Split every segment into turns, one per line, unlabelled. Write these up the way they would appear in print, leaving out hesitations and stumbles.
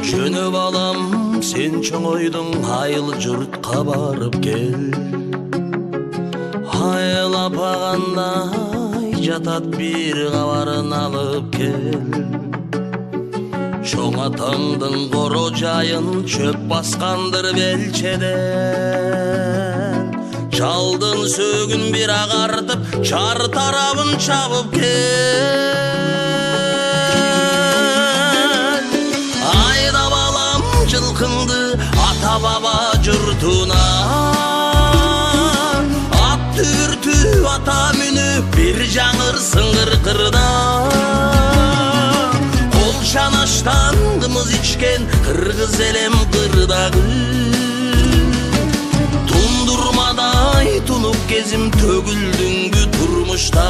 Жөнө балам, сен чоңойдуң, айыл жұртқа барып кел. Айыл апағандай жатат бир кабарын алып кел. Чоң атаңдың коро жайын чөп баскандыр белчеден. Жалдын сөгүн бир агартып, чар тарабын чабып кел. Айда балам жылкыңды ата баба журтуна, ат түртүп ата мүнүп бир жаңырсың кыркырда. Кол чанаштан кымыз ичкен кыргыз элем кырдагы, тундурмадай тунуп кезим төгүлдүңбү турмушта.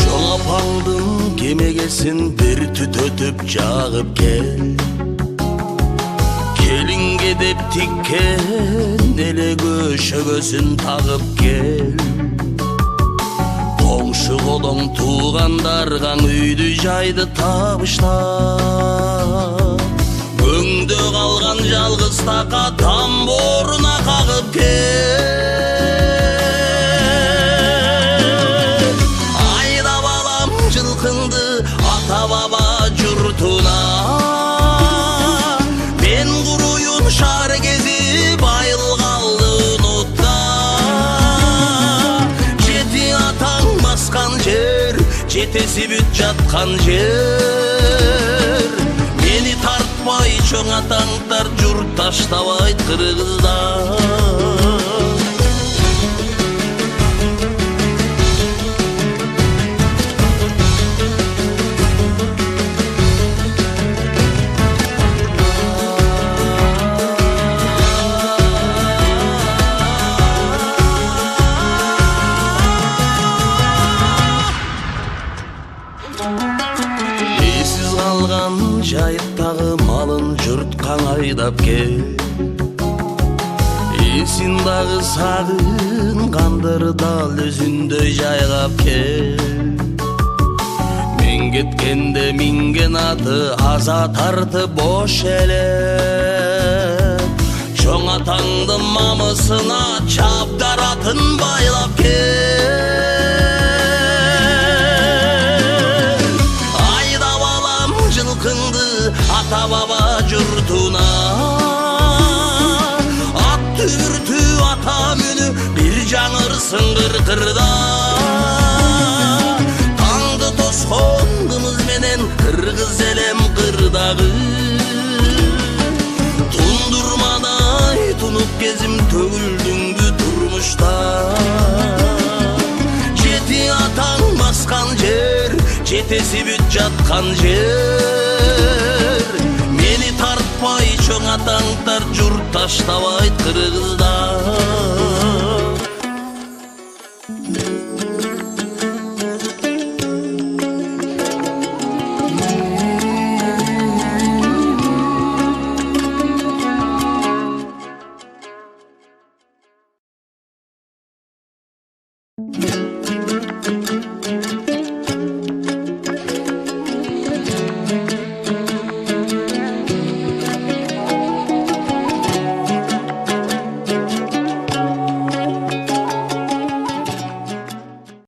Чоң апаңдын кемегесин бир түтөтүп жагып кел. Келинге деп тиккен эле көшөгөсүн тагып кел. Коңшу колоң туугандарга үйдү жайды табыштап, өңдө калган жалгыз така тамборуна кагып кел. Айда балам жылкыңды ата баба журтуна, мен куруюн шаар кезип айыл калды унутта. Жети атаң баскан жер, жетеси бүт жаткан жер. Мени тартпай чоң атаңдар журт таштабайт кыргыздар. Эсиз калган жайыттагы малын журтка айдап кел. Эсин дагы сагынгандыр дал өзүндөй жайгап кел. Мен кеткенде минген аты аза тартып бош эле. Чоң атаңдын мамысына чабдар атын байлап кел. Ата баба журтуна, ат түртүп ата мүнү бир жаңырсың кыркырда. Таңды тоскон кымыз менен кыргыз элем кырдагы, тундурмадай тунуп кезим төгүлдүңбү турмушта. Жети атаң баскан жер, жетеси бүт жаткан жер. Мени тартпай чоң атаңдар журт таштабайт кыргыздар.